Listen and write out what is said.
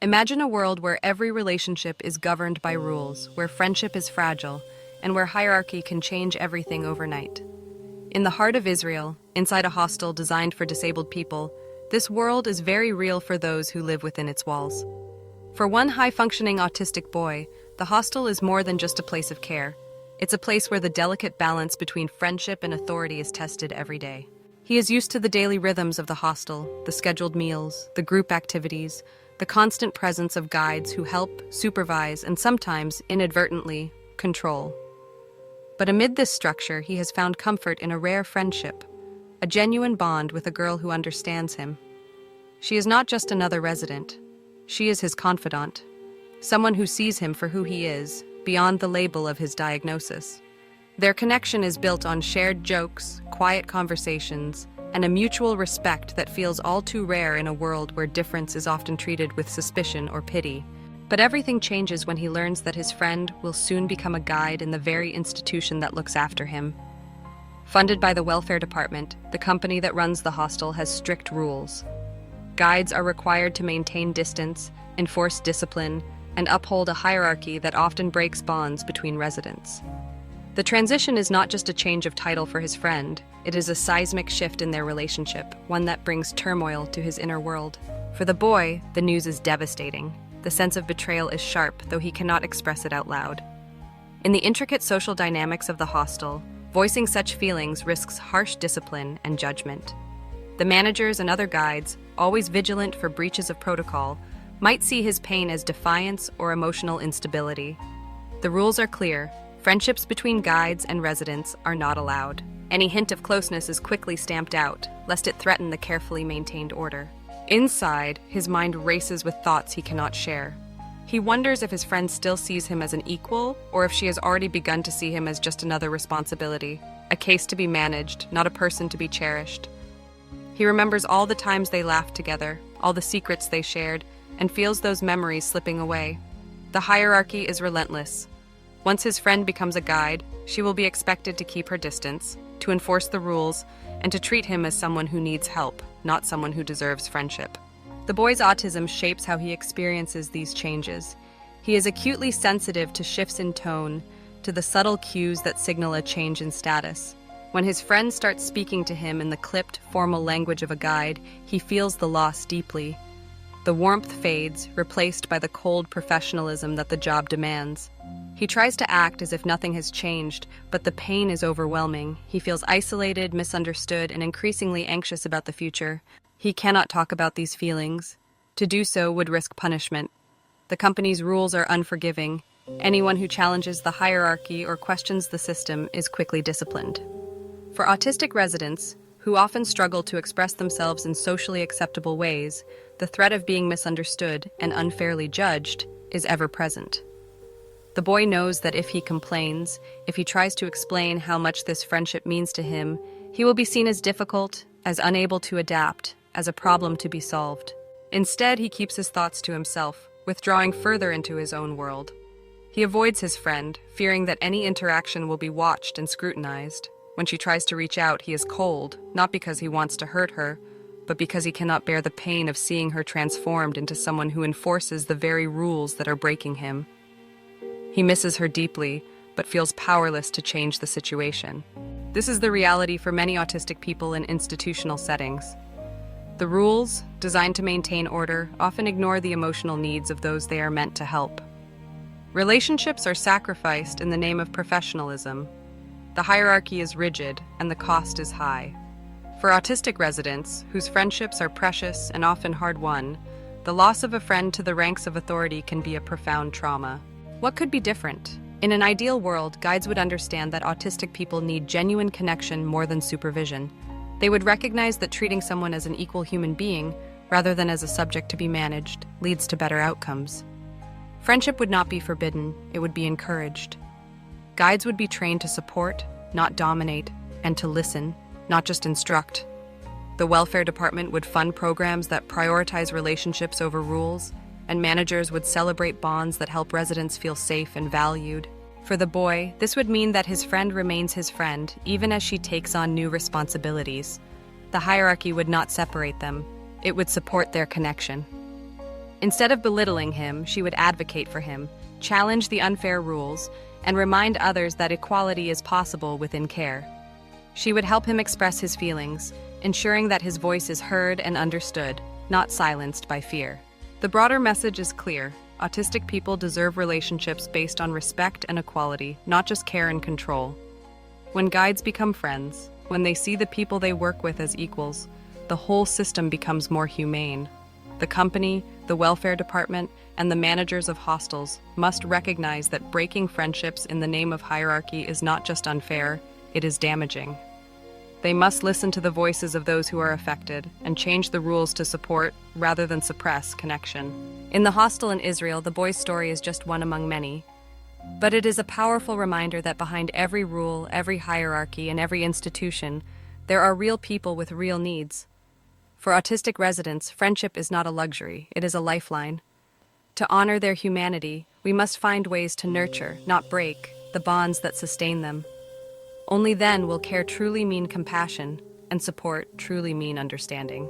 Imagine a world where every relationship is governed by rules, where friendship is fragile, and where hierarchy can change everything overnight. In the heart of Israel, inside a hostel designed for disabled people, this world is very real for those who live within its walls. For one high-functioning autistic boy, the hostel is more than just a place of care. It's a place where the delicate balance between friendship and authority is tested every day. He is used to the daily rhythms of the hostel, the scheduled meals, the group activities, the constant presence of guides who help, supervise, and sometimes, inadvertently, control. But amid this structure, he has found comfort in a rare friendship, a genuine bond with a girl who understands him. She is not just another resident. She is his confidant, someone who sees him for who he is, beyond the label of his diagnosis. Their connection is built on shared jokes, quiet conversations, and a mutual respect that feels all too rare in a world where difference is often treated with suspicion or pity. But everything changes when he learns that his friend will soon become a guide in the very institution that looks after him. Funded by the welfare department, the company that runs the hostel has strict rules. Guides are required to maintain distance, enforce discipline, and uphold a hierarchy that often breaks bonds between residents. The transition is not just a change of title for his friend, it is a seismic shift in their relationship, one that brings turmoil to his inner world. For the boy, the news is devastating. The sense of betrayal is sharp, though he cannot express it out loud. In the intricate social dynamics of the hostel, voicing such feelings risks harsh discipline and judgment. The managers and other guides, always vigilant for breaches of protocol, might see his pain as defiance or emotional instability. The rules are clear. Friendships between guides and residents are not allowed. Any hint of closeness is quickly stamped out, lest it threaten the carefully maintained order. Inside, his mind races with thoughts he cannot share. He wonders if his friend still sees him as an equal, or if she has already begun to see him as just another responsibility, a case to be managed, not a person to be cherished. He remembers all the times they laughed together, all the secrets they shared, and feels those memories slipping away. The hierarchy is relentless. Once his friend becomes a guide, she will be expected to keep her distance, to enforce the rules, and to treat him as someone who needs help, not someone who deserves friendship. The boy's autism shapes how he experiences these changes. He is acutely sensitive to shifts in tone, to the subtle cues that signal a change in status. When his friend starts speaking to him in the clipped, formal language of a guide, he feels the loss deeply. The warmth fades, replaced by the cold professionalism that the job demands. He tries to act as if nothing has changed, but the pain is overwhelming. He feels isolated, misunderstood, and increasingly anxious about the future. He cannot talk about these feelings. To do so would risk punishment. The company's rules are unforgiving. Anyone who challenges the hierarchy or questions the system is quickly disciplined. For autistic residents, who often struggle to express themselves in socially acceptable ways, the threat of being misunderstood and unfairly judged is ever present. The boy knows that if he complains, if he tries to explain how much this friendship means to him, he will be seen as difficult, as unable to adapt, as a problem to be solved. Instead, he keeps his thoughts to himself, withdrawing further into his own world. He avoids his friend, fearing that any interaction will be watched and scrutinized. When she tries to reach out, he is cold, not because he wants to hurt her, but because he cannot bear the pain of seeing her transformed into someone who enforces the very rules that are breaking him. He misses her deeply, but feels powerless to change the situation. This is the reality for many autistic people in institutional settings. The rules, designed to maintain order, often ignore the emotional needs of those they are meant to help. Relationships are sacrificed in the name of professionalism. The hierarchy is rigid, and the cost is high. For autistic residents, whose friendships are precious and often hard-won, the loss of a friend to the ranks of authority can be a profound trauma. What could be different? In an ideal world, guides would understand that autistic people need genuine connection more than supervision. They would recognize that treating someone as an equal human being, rather than as a subject to be managed, leads to better outcomes. Friendship would not be forbidden, it would be encouraged. Guides would be trained to support, not dominate, and to listen, not just instruct. The welfare department would fund programs that prioritize relationships over rules, and managers would celebrate bonds that help residents feel safe and valued. For the boy, this would mean that his friend remains his friend, even as she takes on new responsibilities. The hierarchy would not separate them. It would support their connection. Instead of belittling him, she would advocate for him, challenge the unfair rules, and remind others that equality is possible within care. She would help him express his feelings, ensuring that his voice is heard and understood, not silenced by fear. The broader message is clear. Autistic people deserve relationships based on respect and equality, not just care and control. When guides become friends, when they see the people they work with as equals, the whole system becomes more humane. The company, the welfare department, and the managers of hostels must recognize that breaking friendships in the name of hierarchy is not just unfair, it is damaging. They must listen to the voices of those who are affected and change the rules to support, rather than suppress, connection. In the hostel in Israel, the boy's story is just one among many. But it is a powerful reminder that behind every rule, every hierarchy, and every institution, there are real people with real needs. For autistic residents, friendship is not a luxury, it is a lifeline. To honor their humanity, we must find ways to nurture, not break, the bonds that sustain them. Only then will care truly mean compassion, and support truly mean understanding.